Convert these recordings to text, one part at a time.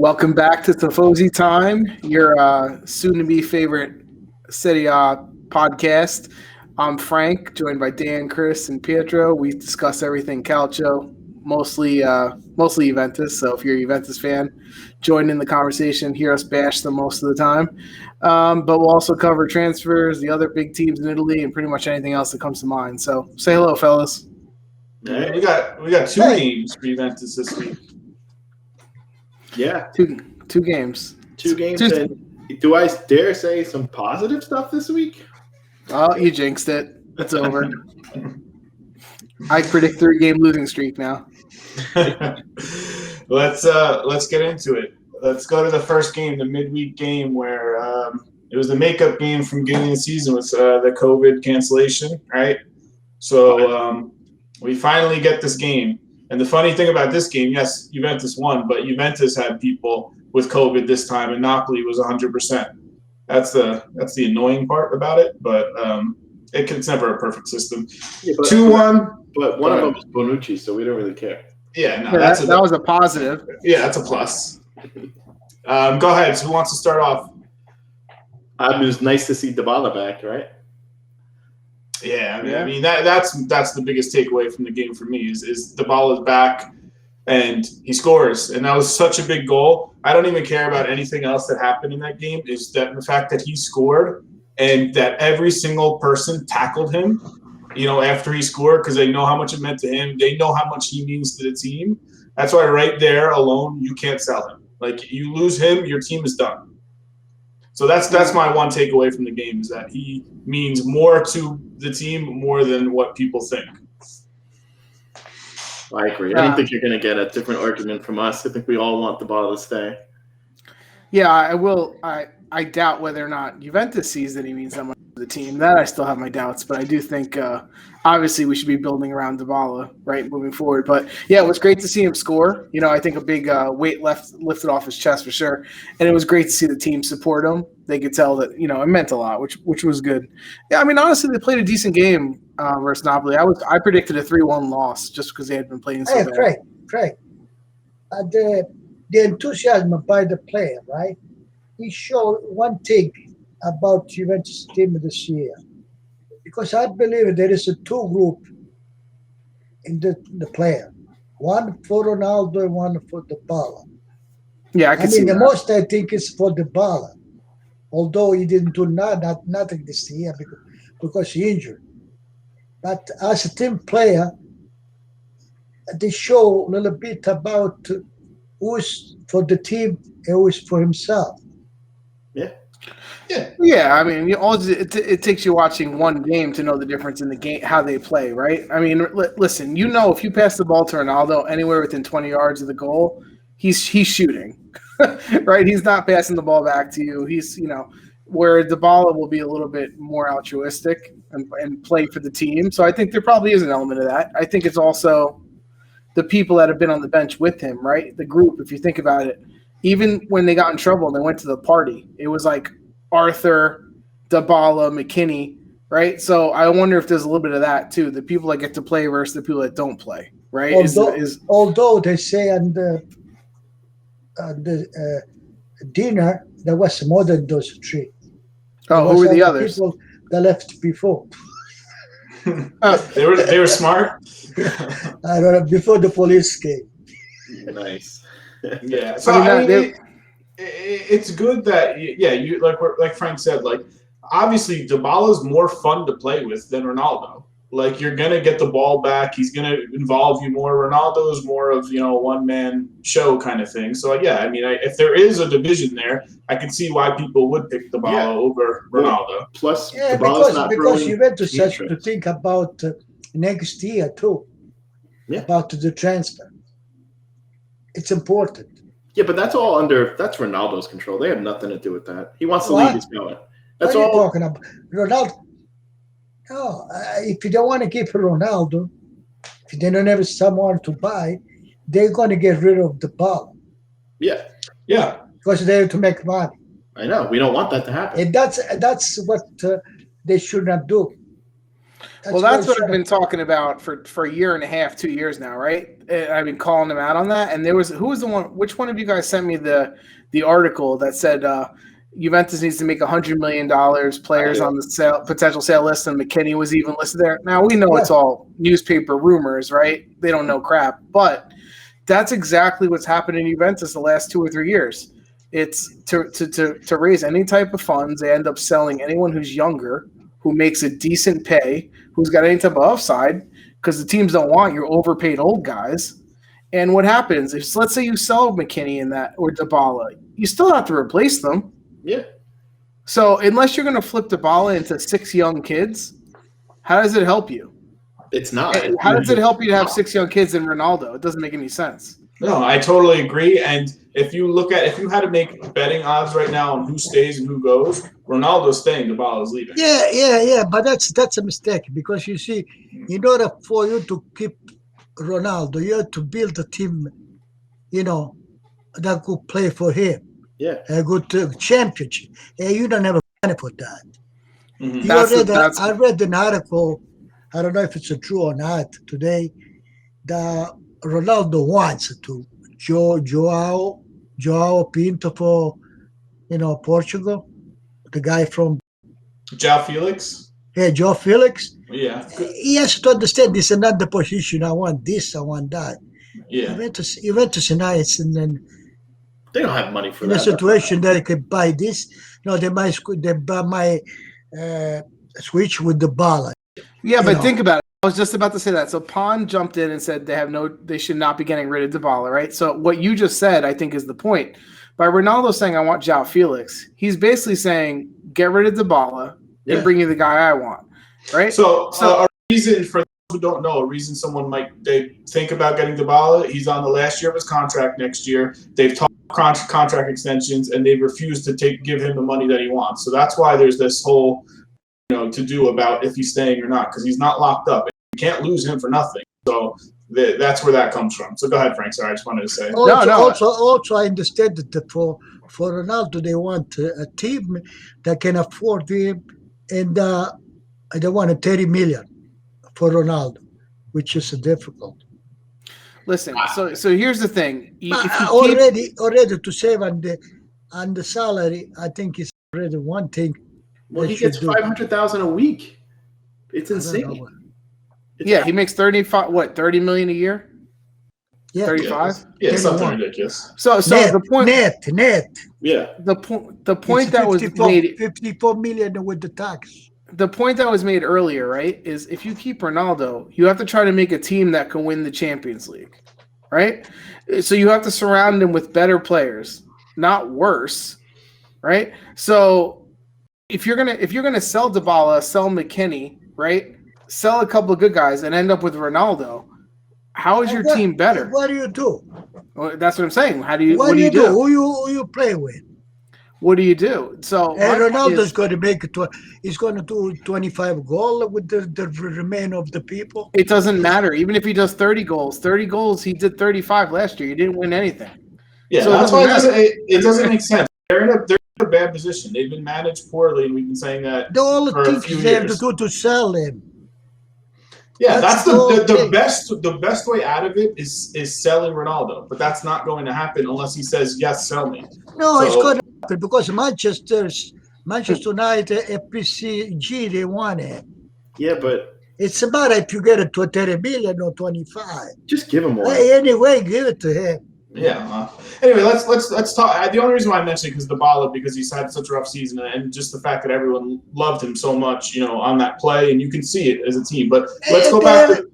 Welcome back to Tifosi Time, your soon-to-be favorite Serie A podcast. I'm Frank, joined by Dan, Chris, and Pietro. We discuss everything Calcio, mostly Juventus. So if you're a Juventus fan, join in the conversation. Hear us bash them most of the time. But we'll also cover transfers, the other big teams in Italy, and pretty much anything else that comes to mind. So say hello, fellas. Yeah, we got two games for Juventus this week. Yeah. Two games. Two games. And do I dare say some positive stuff this week? Oh, you jinxed it. It's over. I predict 3-game losing streak now. Let's get into it. Let's go to the first game, the midweek game, where it was the makeup game from beginning of the season with the COVID cancellation, right? So we finally get this game. And the funny thing about this game, yes, Juventus won, but Juventus had people with COVID this time, and Napoli was 100%. That's the annoying part about it, but it's never a perfect system. Yeah, 2-1. But one of them was Bonucci, so we don't really care. Yeah, no, that was a positive. Yeah, that's a plus. Go ahead. So who wants to start off? It was nice to see Dybala back, right? Yeah, I mean that's the biggest takeaway from the game for me is Dybala's back and he scores, and that was such a big goal. I don't even care about anything else that happened in that game. Is that the fact that he scored and that every single person tackled him, after he scored, because they know how much it meant to him. They know how much he means to the team. That's why right there alone you can't sell him. Like, you lose him, your team is done. So that's my one takeaway from the game, is that he means more to the team more than what people think. I agree. I don't think you're going to get a different argument from us. I think we all want Dybala to stay. Yeah, I will. I doubt whether or not Juventus sees that he means that much to the team. That I still have my doubts, but I do think obviously we should be building around Dybala, right, moving forward. But yeah, it was great to see him score. I think a big weight lifted off his chest for sure, and it was great to see the team support him. They could tell that it meant a lot, which was good. Yeah, I mean, honestly, they played a decent game versus Napoli. I predicted a 3-1 loss just because they had been playing so bad. Craig, the enthusiasm by the player, right? He showed one thing about Juventus team this year, because I believe there is a two group in the player, one for Ronaldo and one for Dybala. Yeah, I see the that. most I think is for Dybala, although he didn't do nothing this year because he injured. But as a team player, they show a little bit about who's for the team and who's for himself. Yeah. I mean, it takes you watching one game to know the difference in the game, how they play, right? I mean, listen, if you pass the ball to Ronaldo anywhere within 20 yards of the goal, he's shooting, right? He's not passing the ball back to you. He's where Dybala will be a little bit more altruistic and play for the team. So I think there probably is an element of that. I think it's also the people that have been on the bench with him, right? The group, if you think about it, even when they got in trouble and they went to the party, it was like Arthur, Dybala, McKinney, right? So I wonder if there's a little bit of that too. The people that get to play versus the people that don't play, right? Although they say on the dinner there was more than those three. Oh, who were the others? People that left before. They were smart. I don't know, before the police came. Nice. Yeah. So it's good that you like Frank said, like, obviously Dybala is more fun to play with than Ronaldo. Like, you're gonna get the ball back, he's gonna involve you more. Ronaldo is more of one man show kind of thing. So yeah, I mean, if there is a division there, I can see why people would pick Dybala over Ronaldo. Plus, because Juventus has to think about next year too. Yeah. About the transfer. It's important. Yeah, but that's Ronaldo's control. They have nothing to do with that. He wants to leave. He's going. That's what all. Are you talking about? Ronaldo. No, if you don't want to give Ronaldo, if they don't have someone to buy, they're going to get rid of the ball. Yeah. Because they have to make money. I know. We don't want that to happen. And that's what they should not do. Well, that's what I've been talking about for a year and a half, 2 years now, right? And I've been calling him out on that. And who was the one? Which one of you guys sent me the article that said Juventus needs to make $100 million, players on the potential sale list, and McKinney was even listed there. Now we know it's all newspaper rumors, right? They don't know crap, but that's exactly what's happened in Juventus the last 2 or 3 years. It's to raise any type of funds. They end up selling anyone who's younger, who makes a decent pay, who's got any type of upside, because the teams don't want your overpaid old guys. And what happens is, let's say you sell McKinney in that or Dybala, you still have to replace them. Yeah. So unless you're going to flip Dybala into 6 young kids, how does it help you? It's not. How does it help you to have 6 young kids in Ronaldo? It doesn't make any sense. No, I totally agree. And if you had to make betting odds right now on who stays and who goes, Ronaldo's staying, Dybala's leaving. Yeah. But that's a mistake, because you see, in order for you to keep Ronaldo, you have to build a team, that could play for him. Yeah. A good championship. And you don't have money for that. Mm-hmm. I read an article, I don't know if it's true or not, today, that Ronaldo wants to Joao Pinto for, Portugal, the guy from Joao Felix. Yeah, Joao Felix. Yeah. He has to understand this is another position. I want this, I want that. Yeah. Juventus and I, they don't have money for in that. a situation that they could buy this. No, they might switch with Dybala. Yeah, but think about it. I was just about to say that. So Pon jumped in and said they should not be getting rid of Dybala, right? So what you just said, I think, is the point. By Ronaldo saying, I want Joao Felix, he's basically saying, get rid of Dybala and bring you the guy I want, right? So a reason, for those who don't know, a reason someone they think about getting Dybala, he's on the last year of his contract next year. They've talked contract extensions, and they've refused to give him the money that he wants. So that's why there's this whole to do about if he's staying or not, because he's not locked up. You can't lose him for nothing. So that's where that comes from. So go ahead, Frank. Sorry, I just wanted to say. Also, I understand that for Ronaldo, they want a team that can afford him, and they want 30 million for Ronaldo, which is difficult. Listen, so here's the thing. Already to save on the salary, I think it's already one thing. Well, he gets $500,000 a week. It's insane. He makes 30 million a year? Yeah. 35? Yeah, something ridiculous. So the point net. Yeah. The point that was made 54 million with the tax. The point that was made earlier, right, is if you keep Ronaldo, you have to try to make a team that can win the Champions League, right? So you have to surround him with better players, not worse, right? So if you're gonna sell Dybala, sell McKinney, right, sell a couple of good guys, and end up with Ronaldo, how is your team better? What do you do? Well, that's what I'm saying. What do you do? Who you play with? What do you do? So Ronaldo's going to make it. He's going to do 25 goals with the remainder of the people. It doesn't matter. Even if he does 30 goals, he did 35 last year. He didn't win anything. Yeah, so that's why it doesn't make sense. They're in a bad position. They've been managed poorly, and we've been saying that the only for thing a few they have years. to do to sell him. Yeah, that's the best way out of it is selling Ronaldo, but that's not going to happen unless he says yes, sell me. No, it's going to happen because Manchester United, PSG, they want it. Yeah, but it's a matter if you get it to 30 million or 25. Just give him one. Anyway, give it to him. Yeah. Anyway, let's talk. The only reason why I mentioned it is Dybala, because he's had such a rough season, and just the fact that everyone loved him so much, on that play, and you can see it as a team. But let's go back to.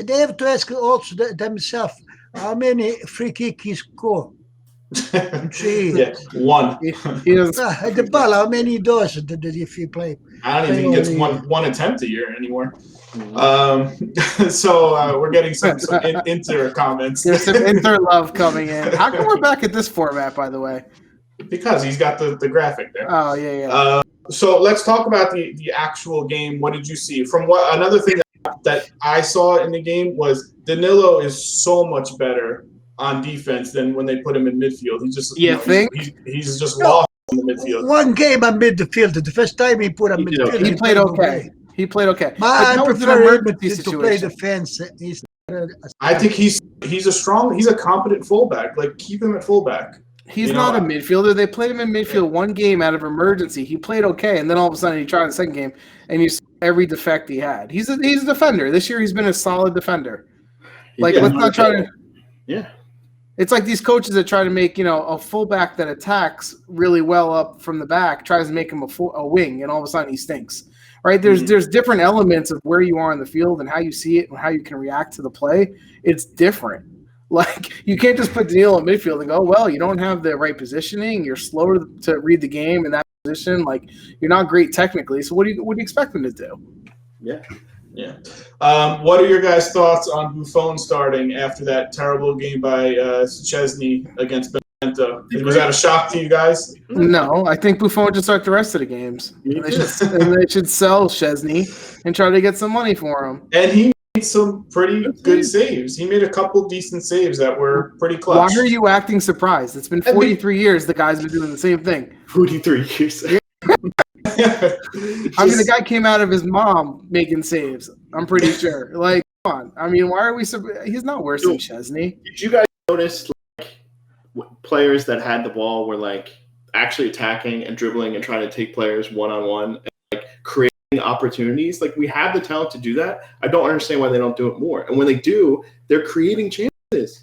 They have to ask also themselves how many free kicks he scored. Yeah, one. Dybala, how many he does if he play? I don't even think he gets one attempt a year anymore. So we're getting some Inter comments. There's some Inter love coming in. How come we're back at this format, by the way? Because he's got the graphic there. Oh, yeah. So let's talk about the actual game. What did you see? Another thing that I saw in the game was Danilo is so much better on defense than when they put him in midfield. He's just lost in the midfield. One game on midfield. The first time he put him midfield, he played okay. He played okay. I That was an prefer him emergency to play situation. defense. I think he's a competent fullback. Like, keep him at fullback. He's not a midfielder. They played him in midfield one game out of emergency. He played okay, and then all of a sudden he tried the second game, and you saw every defect he had. He's a defender. This year he's been a solid defender. Like, let's not try to. Yeah. It's like these coaches that try to make a fullback that attacks really well up from the back tries to make him a wing, and all of a sudden he stinks. Right? There's different elements of where you are in the field and how you see it and how you can react to the play. It's different. Like, you can't just put Danilo in midfield and go, well, you don't have the right positioning. You're slower to read the game in that position. Like, you're not great technically. So what do you expect them to do? Yeah. Yeah. What are your guys' thoughts on Buffon starting after that terrible game by Szczesny against Benevento? Was that a shock to you guys? No, I think Buffon should start the rest of the games. And they should sell Szczesny and try to get some money for him. And he made some pretty good saves. He made a couple decent saves that were pretty clutch. Why are you acting surprised? It's been 43 years the guy's been doing the same thing. 43 years. I mean, the guy came out of his mom making saves. I'm pretty sure. Like, come on. I mean, why are we? He's not worse than Szczesny. Did you guys notice players that had the ball were like actually attacking and dribbling and trying to take players one-on-one and like creating opportunities? Like, we have the talent to do that. I don't understand why they don't do it more. And when they do, they're creating chances.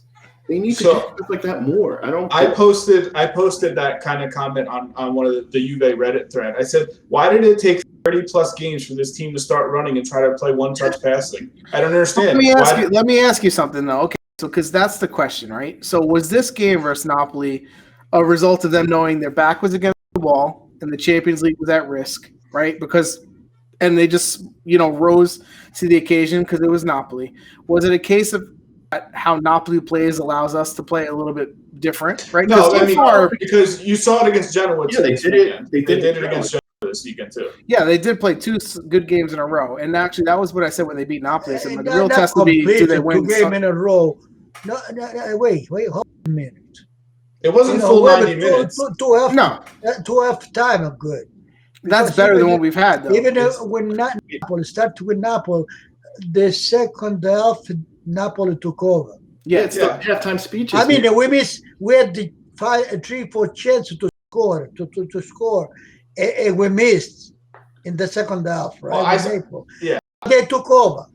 They need to do stuff like that more. I posted that kind of comment on one of the Juve Reddit thread. I said, why did it take 30-plus games for this team to start running and try to play one-touch passing? I don't understand. Let me ask you something, though. Okay, so because that's the question, right? So was this game versus Napoli a result of them knowing their back was against the wall and the Champions League was at risk, right? And they just, rose to the occasion because it was Napoli. Was it a case of how Napoli plays allows us to play a little bit different, right? No, because you saw it against Genoa. Yeah, they did it. They did it against Genoa this weekend too. Yeah, they did play 2 good games in a row, and actually that was what I said when they beat Napoli. I said, the real test will be, do they win? 2 games in a row. No, wait, hold a minute. It wasn't full 90 minutes. Two half time are good. That's better than what we've had, though. Even when Napoli started with Napoli, the second half Napoli took over. Yeah, it's the halftime speeches. I mean, we had the 3-4 chances to score, to score, and we missed in the second half, right? They took over.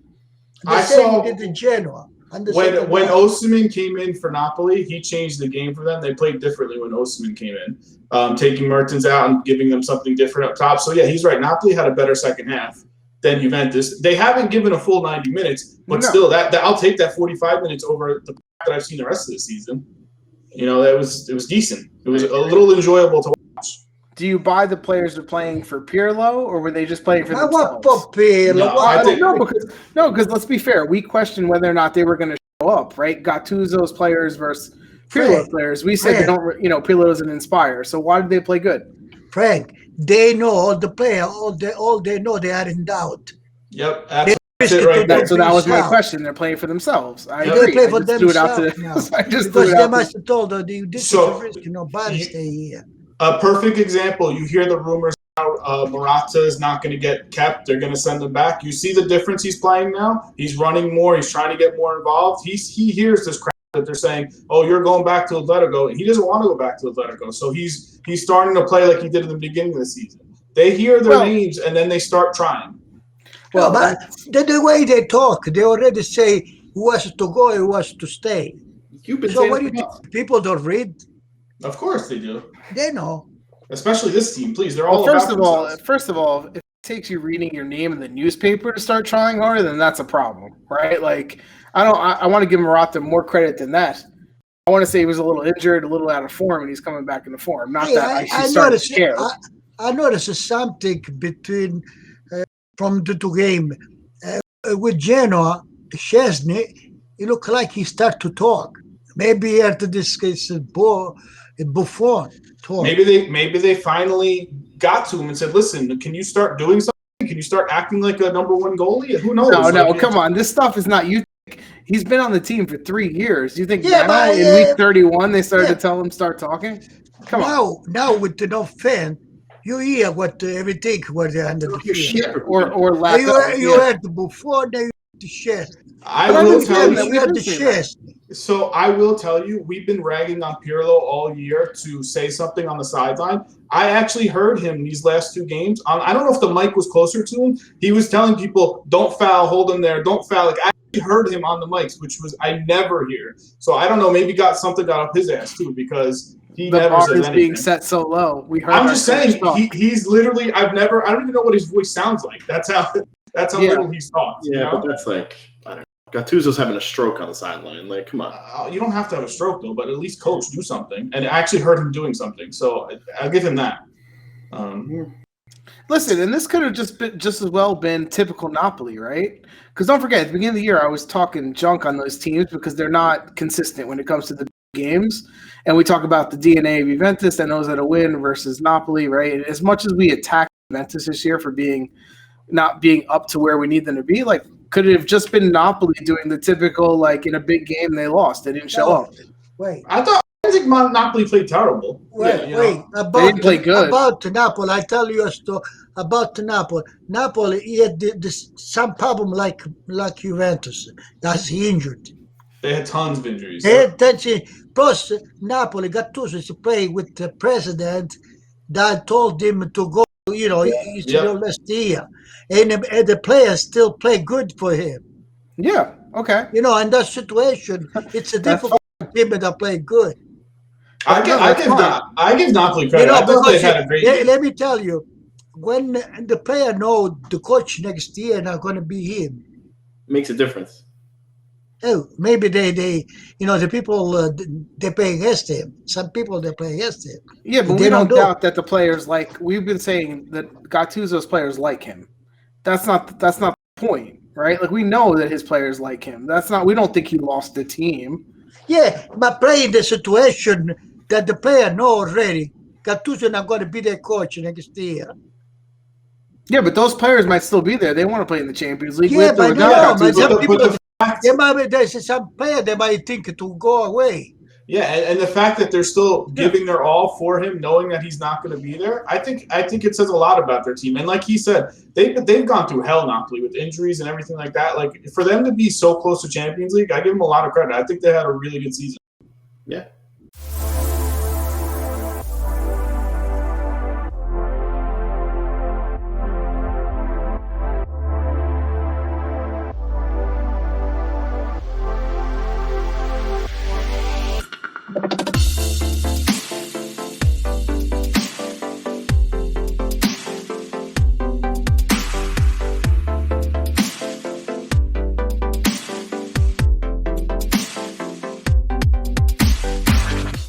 The same did in Genoa. When Osimhen came in for Napoli, he changed the game for them. They played differently when Osimhen came in, taking Mertens out and giving them something different up top. So, yeah, he's right. Napoli had a better second half than Juventus. They haven't given a full 90 minutes, but still, that I'll take that 45 minutes over the that I've seen the rest of the season. It was decent. It was a little enjoyable to watch. Do you buy the players are playing for Pirlo, or were they just playing for themselves? I want for Pirlo. No, because let's be fair. We questioned whether or not they were going to show up, right? Gattuso's players versus Pirlo players. We said they don't. Pirlo doesn't inspire. So why did they play good? Frank, they know all the players. All they know they are in doubt. Yep, absolutely. So that was my question. They're playing for themselves. I agree. They play for themselves now. Because they must have told her, this is a risk. Nobody stay here. A perfect example. You hear the rumors now Morata is not going to get kept. They're going to send him back. You see the difference he's playing now? He's running more. He's trying to get more involved. He hears this crap that they're saying, oh, you're going back to Atletico. He doesn't want to go back to Atletico. So he's starting to play like he did in the beginning of the season. They hear their names, and then they start trying. Well, but the way they talk, they already say who has to go and who has to stay. You've been so what do you think? People don't read? Of course they do. They know. Especially this team, please. They're all first of all, if it takes you reading your name in the newspaper to start trying harder, then that's a problem, right? Like, I want to give Morata more credit than that. I want to say he was a little injured, a little out of form, and he's coming back into form. Not that I started scared. I noticed something between from the 2 games. With Genoa, Szczesny, he looked like he started to talk. Maybe after this case, Buffon talk. Maybe they finally got to him and said, listen, can you start doing something? Can you start acting like a number 1 goalie? Who knows? No, come on. This stuff is not you. He's been on the team for 3 years. You think now in week 31 they started to tell him start talking? Come on. Now with the no fan, You hear what everything was under the field. Yeah, or lack You, of. you had the Buffon, now you had the chest. I But I will was tell saying you. that You we've had been the saying that. chest. So I will tell you, we've been ragging on Pirlo all year to say something on the sideline. I actually heard him these last 2 games. I don't know if the mic was closer to him. He was telling people, "Don't foul, hold him there, don't foul." Like I actually heard him on the mics, which was I never hear. So I don't know. Maybe something got up his ass too because he The never bar says is anything. being set so low. We heard. I'm our just coach saying talk. he's literally. I don't even know what his voice sounds like. That's how Yeah. little he's talked. Yeah, you know? but that's like I don't know. Gattuso's having a stroke on the sideline. Like, come on. You don't have to have a stroke though, but at least coach do something. And I actually heard him doing something, so I'll give him that. Listen, and this could have just as well been typical Napoli, right? Because don't forget, at the beginning of the year, I was talking junk on those teams because they're not consistent when it comes to the games. And we talk about the DNA of Juventus that knows how to win versus Napoli, right? And as much as we attack Juventus this year for not being up to where we need them to be, like, could it have just been Napoli doing the typical, like, in a big game they lost, they didn't show up? Wait. I think Napoli played terrible. Wait, Yeah, wait. They didn't play good. About Napoli, I tell you a story about Napoli. Napoli, he had some problem like Juventus. That's he injured. They had tons of injuries. Plus, Napoli Gattuso to play with the president that told him to go. He should go last year, and the players still play good for him. Yeah. Okay. In that situation, it's a difficult team that play good. I give Napoli credit. I thought because they had a great game. let me tell you, when the player know the coach next year not going to be him, Makes a difference. oh, maybe they the people they play against him. Some people they play against him. Yeah, but we don't doubt that the players we've been saying that Gattuso's players like him. That's not the point, right? Like we know that his players like him. We don't think he lost the team. Yeah, but playing the situation that the player know already, Gattuso not going to be their coach next year. Yeah, but those players might still be there. They want to play in the Champions League. Yeah, but some people, fact, there's some player they might think to go away. Yeah, and the fact that they're still giving their all for him, knowing that he's not going to be there, I think it says a lot about their team. And like he said, they've gone through hell, Napoli, with injuries and everything like that. Like for them to be so close to Champions League, I give them a lot of credit. I think they had a really good season. Yeah.